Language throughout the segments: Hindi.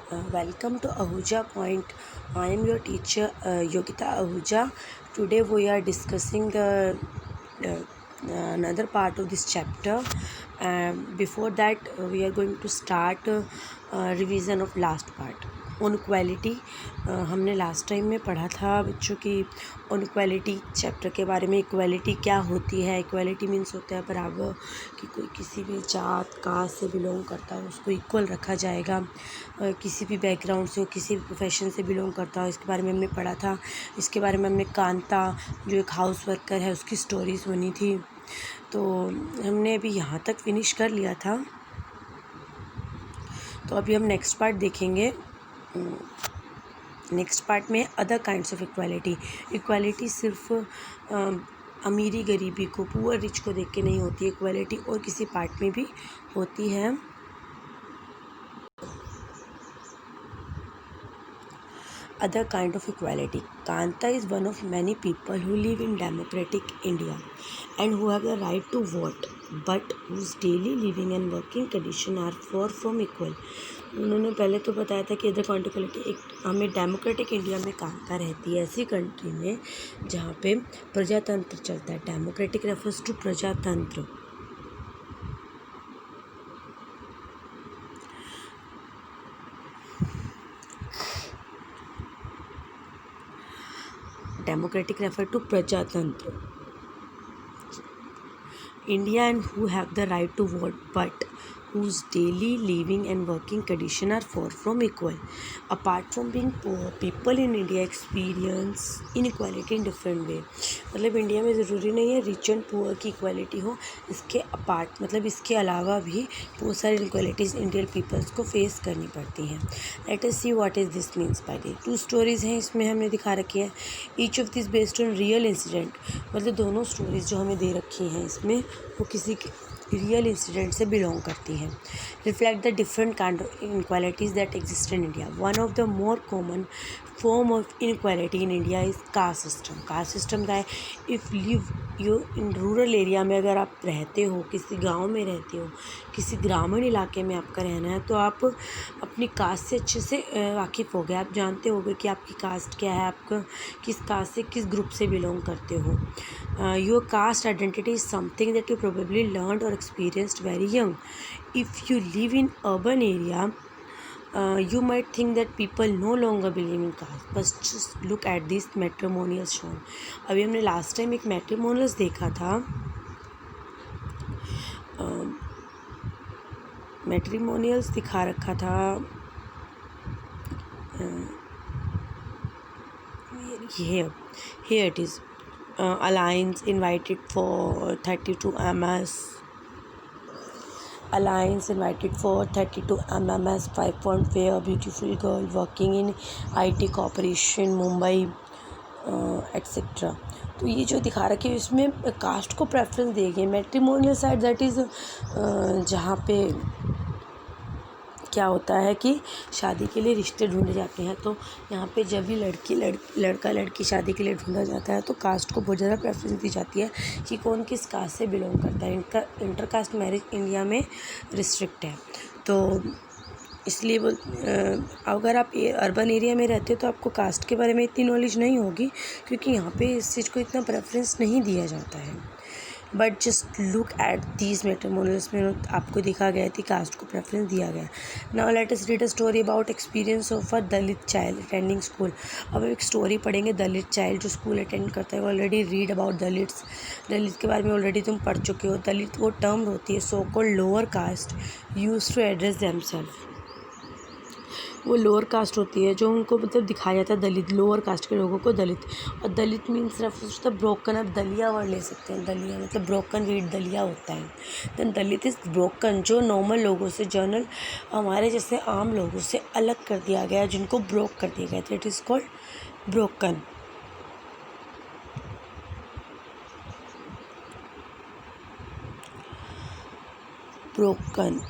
Welcome to Ahuja Point. I am your teacher Yogita Ahuja. Today we are discussing uh, another part of this chapter. Before that, we are going to start revision of last part on equality. हमने लास्ट टाइम में पढ़ा था बच्चों की ऑन इक्वालिटी चैप्टर के बारे में. इक्वालिटी क्या होती है? इक्वालिटी मीन्स होता है बराबर, कि कोई किसी भी जात कास्ट से बिलोंग करता हो उसको इक्वल रखा जाएगा. किसी भी बैकग्राउंड से हो, किसी भी प्रोफेशन से बिलोंग करता हो, इसके बारे में हमने पढ़ा था. इसके बारे में हमने कांता जो एक हाउस वर्कर है उसकी स्टोरी सुनी थी. तो हमने अभी यहाँ तक फिनिश कर लिया था. तो अभी हम नेक्स्ट पार्ट देखेंगे. नेक्स्ट पार्ट में other kinds of equality. Equality सिर्फ अमीरी गरीबी को, पुअर रिच को देख के नहीं होती है. इक्वालिटी और किसी पार्ट में भी होती है. Other kind of equality. Kanta is one of many people who live in democratic India and who have the right to vote, but whose daily living and working conditions are far from equal. उन्होंने पहले तो बताया था कि अदर काइंड ऑफ इक्वालिटी एक हमें डेमोक्रेटिक इंडिया में कांता रहती है, ऐसी कंट्री में जहाँ पे प्रजातंत्र चलता है. डेमोक्रेटिक रेफर्स टू प्रजातंत्र. Democratic refer to Prajatantra. India and who have the right to vote but whose daily living and working conditions are far from equal. Apart from being poor, people in India experience inequality in different way. मतलब इंडिया में ज़रूरी नहीं है रिच एंड पुअर की इक्वालिटी हो. इसके अपार्ट मतलब इसके अलावा भी बहुत सारी इनक्वालिटीज़ इंडियन पीपल्स को फेस करनी पड़ती हैं. Let us see what is this means by this. 2 stories हैं इसमें हमने दिखा रखी है. Each of this based on real incident. मतलब दोनों स्टोरीज़ जो हमें दे रखी हैं इसमें वो किसी रियल इंसिडेंट से बिलोंग करती हैं. Reflect the different kind of inequalities that exist in India. One of the more common form of inequality in India is caste system. Caste system का है if live you in rural area में, अगर आप रहते हो, किसी गांव में रहते हो, किसी ग्रामीण इलाके में आपका रहना है, तो आप अपनी कास्ट से अच्छे से वाकिफ़ हो गए. आप जानते होगे कि आपकी कास्ट क्या है, आप किस कास्ट से किस ग्रुप से बिलोंग करते हो. Your cast identity is something that you probably learned और experienced very young. If you live in urban area, you might think that people no longer believe in caste. But just look at these matrimonials shown. अभी हमने लास्ट टाइम एक मैट्रिमोनियल्स देखा था. मैट्रिमोनियल्स दिखा रखा था. Here it is. Alliance invited for 32 MS. Alliance invited for 32 MMS 5-point fair. Beautiful girl working in IT corporation Mumbai etc. तो ये जो दिखा रखी है इसमें कास्ट को प्रेफरेंस दी गई. मैट्रिमोनियल साइड दैट इज़ जहाँ पे क्या होता है कि शादी के लिए रिश्ते ढूंढे जाते हैं. तो यहाँ पे जब भी लड़का लड़की शादी के लिए ढूंढा जाता है तो कास्ट को बहुत ज़्यादा प्रेफरेंस दी जाती है कि कौन किस कास्ट से बिलोंग करता है. इनका इंटरकास्ट मैरिज इंडिया में रिस्ट्रिक्ट है. तो इसलिए अगर आप अर्बन एरिया में रहते हो तो आपको कास्ट के बारे में इतनी नॉलेज नहीं होगी, क्योंकि यहाँ पे इस चीज़ को इतना प्रेफरेंस नहीं दिया जाता है. But just look at these matrimonials में आपको दिखा गया कि कास्ट को प्रेफरेंस दिया गया. Now let us read a story about experience of a Dalit child attending school. अब एक स्टोरी पढ़ेंगे दलित चाइल्ड जो स्कूल अटेंड करता है. Already read about Dalits. Dalit के बारे में ऑलरेडी तुम पढ़ चुके हो. दलित वो टर्म होती है so called lower caste use to address themselves. वो लोअर कास्ट होती है जो उनको मतलब दिखाया जाता है दलित, लोअर कास्ट के लोगों को दलित. और दलित मीन्स रेफर्स टू ब्रोकन. आप दलिया वर्ड ले सकते हैं. दलिया मतलब ब्रोकन वीट दलिया होता है. देन दलित इज़ ब्रोकन, जो नॉर्मल लोगों से, जनरल हमारे जैसे आम लोगों से अलग कर दिया गया, जिनको ब्रोक कर दिया गया था. It is called broken. Broken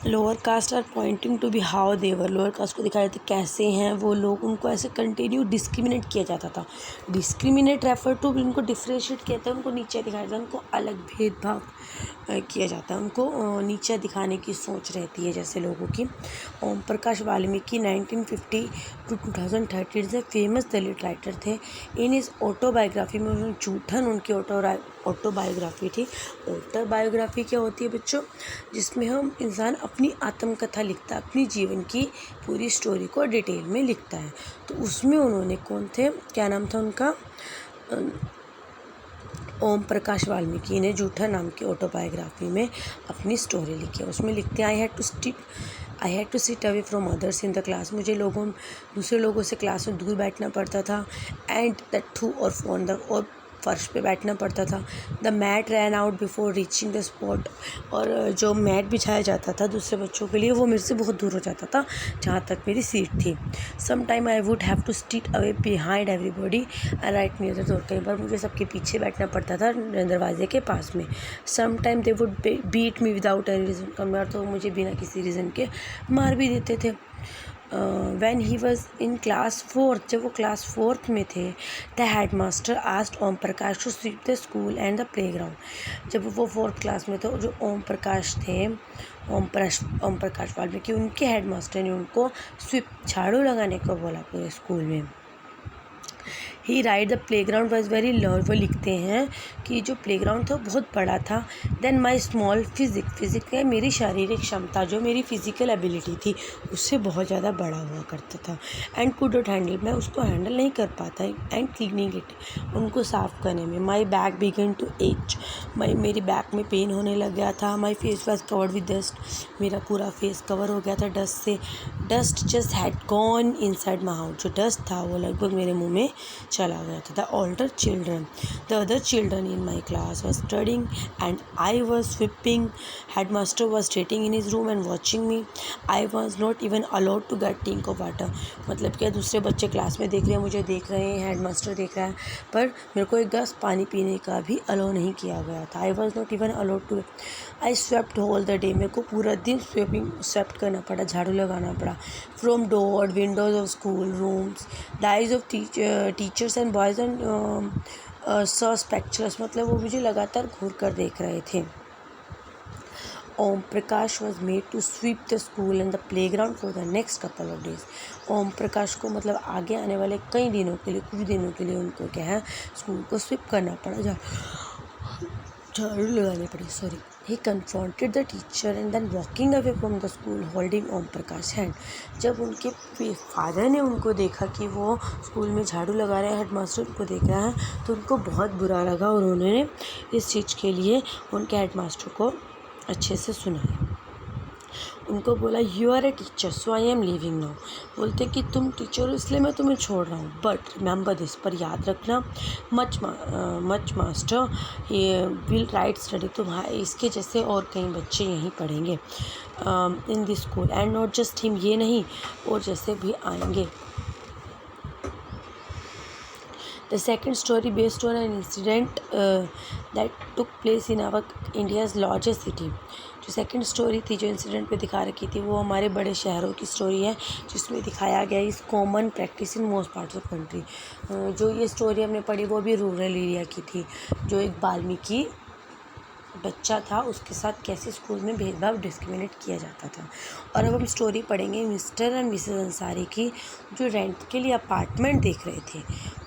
lower caste are pointing to be however, lower caste को दिखाया जाता है कैसे हैं वो लोग, उनको ऐसे कंटिन्यू डिस्क्रिमिनेट किया जाता था। डिस्क्रिमिनेट रेफर टू, उनको डिफ्रेंशिएट किया जाता है, उनको नीचे दिखाया जाता है, उनको अलग भेदभाव किया जाता है, उनको नीचे दिखाने की सोच रहती है जैसे लोगों की। ओम प्रकाश वाल्मीकि 1950 टू 2013 से फेमस दलित राइटर थे। इन इस ऑटोबायोग्राफी में उन्होंने जूठन उनकी ऑटोबायोग्राफी थी। ऑटोबायोग्राफी क्या होती है बच्चों? जिसमें हम इंसान अपनी आत्मकथा लिखता है, अपनी जीवन की पूरी स्टोरी को डिटेल में लिखता है। तो उसमें उन्होंने कौन थे, क्या नाम था उनका, ओम प्रकाश वाल्मीकि ने जूठन नाम की ऑटोबायोग्राफी में अपनी स्टोरी लिखी है। उसमें लिखते हैं I had to sit away from others in the class, मुझे दूसरे लोगों से क्लास में दूर बैठना पड़ता था। एंड दैट थू और फर्श पे बैठना पड़ता था। The mat ran out before reaching the spot, और जो मैट बिछाया जाता था दूसरे बच्चों के लिए वो मेरे से बहुत दूर हो जाता था जहाँ तक मेरी सीट थी। Some time I would have to sit away behind everybody and right near the door, कई बार मुझे सबके पीछे बैठना पड़ता था दरवाजे के पास में। Some time they would beat me without any reason, कई बार तो मुझे बिना किसी रीज़न के मार भी देते थे। when he was in class 4th, जब वो क्लास 4th में थे, the headmaster asked Om Prakash to sweep the school and the playground, जब वो 4th क्लास में थे, जो ओम प्रकाश थे, ओम प्रकाश वाल्मीकि, उनके हेडमास्टर ने उनको झाड़ू लगाने को बोला पूरे स्कूल में। He write the play ground was very large, वो लिखते हैं कि जो प्ले ग्राउंड था वो बहुत बड़ा था। देन माई स्मॉल फिजिक है मेरी शारीरिक क्षमता, जो मेरी फिजिकल एबिलिटी थी उससे बहुत ज़्यादा बड़ा हुआ करता था। एंड कुड नॉट हैंडल, मैं उसको हैंडल नहीं कर पाता। एंड क्लीनिंग इट, उनको साफ़ करने में। My back began to ache, मेरी बैक में पेन होने लग गया था। My face was covered with dust, मेरा पूरा फेस कवर हो गया था डस्ट से। Dust just had gone inside my mouth, जो डस्ट था वो लगभग मेरे मुँह में चला गया था। The other children in my class was studying and I was sweeping. Headmaster was sitting in his room and watching me. I was not even allowed to get drink of water, मतलब क्या दूसरे बच्चे क्लास में देख रहे हैं, मुझे देख रहे हैं, हेडमास्टर देख रहा है, पर मेरे को एक गिलास पानी पीने का भी अलाउ नहीं किया गया था। I was not even allowed to, I swept whole the day, मेरे को पूरा दिन स्वेप्ट करना पड़ा, झाड़ू लगाना पड़ा। From door windows of school rooms, the eyes of teachers and boys and suspicious, मतलब वो मुझे लगातार घूर कर देख रहे थे। Om Prakash was made to sweep the school and the play ground for the next couple of days. Om Prakash को मतलब आगे आने वाले कई दिनों के लिए, कुछ दिनों के लिए उनको क्या है, स्कूल को स्वीप करना पड़ा, झाड़ू लगाने पड़ी, sorry. He confronted the teacher and then walking away from the school holding Om Prakash hand. जब उनके फादर ने उनको देखा कि वो स्कूल में झाड़ू लगा रहे हैं, हेडमास्टर उनको देख रहा है, तो उनको बहुत बुरा लगा और उन्होंने इस चीज़ के लिए उनके हेडमास्टर को अच्छे से सुनाया। उनको बोला you are a teacher so I am leaving now, बोलते कि तुम टीचर हो इसलिए मैं तुम्हें छोड़ रहा हूँ, बट रिमेंबर दिस, पर याद रखना, much master will write study, तुम्हारे इसके जैसे और कई बच्चे यहीं पढ़ेंगे in this school and not just him, ये नहीं और जैसे भी आएंगे। The second story based on an incident that took place in our India's largest city. जो सेकंड स्टोरी थी जो इंसिडेंट पे दिखा रखी थी वो हमारे बड़े शहरों की स्टोरी है, जिसमें दिखाया गया इस common practice in most parts of country. जो ये स्टोरी हमने पढ़ी वो भी रूरल एरिया की थी, जो एक वाल्मीकि बच्चा था उसके साथ कैसे स्कूल में भेदभाव डिस्क्रिमिनेट किया जाता था। और अब हम स्टोरी पढ़ेंगे मिस्टर एंड मिसेस अंसारी की, जो रेंट के लिए अपार्टमेंट देख रहे थे।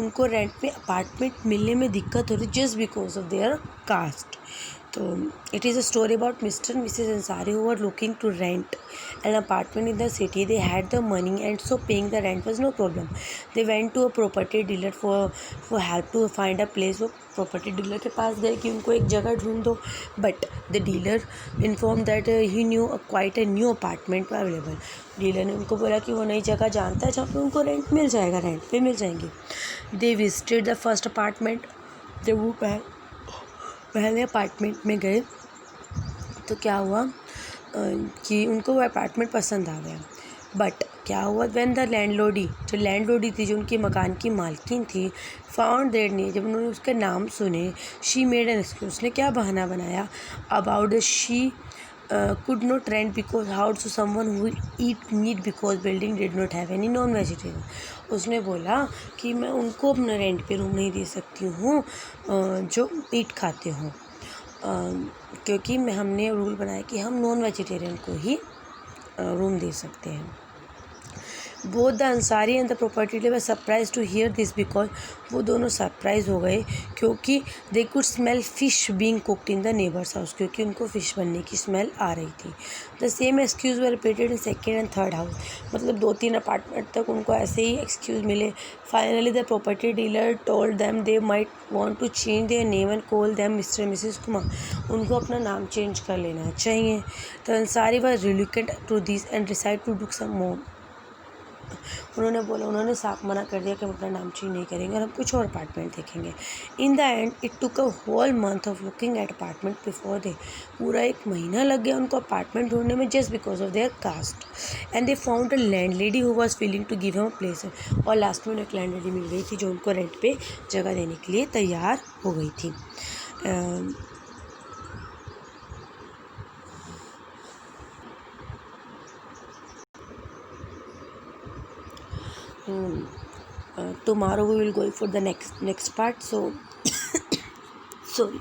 उनको रेंट में अपार्टमेंट मिलने में दिक्कत हो रही just because of their caste. तो it is a story about mister and missus Ansari who are looking to rent an apartment in the city. They had the money and so paying the rent was no problem. They went to a property dealer for help to find a place. वो प्रॉपर्टी डीलर के पास गए कि उनको एक जगह ढूंढ दो, but the dealer inform that he new quite a new apartment available. Dealer ने उनको बोला कि वो नई जगह जानता है जहाँ पे उनको रेंट मिल जाएगा, रेंट पे मिल जाएंगे। They visited the first apartment, जब वो पहले अपार्टमेंट में गए तो क्या हुआ कि उनको वो अपार्टमेंट पसंद आ गया। बट क्या हुआ, व्हेन द लैंडलोडी थी, जो उनकी मकान की मालकिन थी, फाउंड देयर नेम, जब उन्होंने उसके नाम सुने, शी मेड एन एक्सक्यूज, उसने क्या बहाना बनाया, about the she could not rent because how to someone who will eat meat because building did not have any non vegetarian. उसने बोला कि मैं उनको अपना रेंट पे रूम नहीं दे सकती हूँ जो मीट खाते हों, क्योंकि हमने रूल बनाया कि हम नॉन वेजिटेरियन को ही रूम दे सकते हैं. Both the Ansari and the property dealer were surprised to hear this because वो दोनों सरप्राइज हो गए क्योंकि they could smell fish being cooked in the neighbours house, क्योंकि उनको फ़िश बनने की स्मेल आ रही थी. The same excuse were repeated in second and third house. मतलब 2-3 अपार्टमेंट तक उनको ऐसे ही एक्सक्यूज़ मिले. Finally the property dealer told them they might want to change their name and call them mister and missus Kumar. उनको अपना नाम चेंज कर लेना चाहिए. The Ansari were reluctant to this and decide to do some more. उन्होंने साफ मना कर दिया कि हम अपना नाम चेंज नहीं करेंगे और हम कुछ और अपार्टमेंट देखेंगे. In the end it took a whole month of looking at apartment before they. पूरा 1 महीना लग गया उनको अपार्टमेंट ढूंढने में just because of their caste. And they found a landlady who was willing to give him a place. और लास्ट में उन्हें एक लैंड लेडी मिल गई थी जो उनको रेंट पे जगह देने के लिए तैयार हो गई थी. Tomorrow we will go for the next part. So sorry.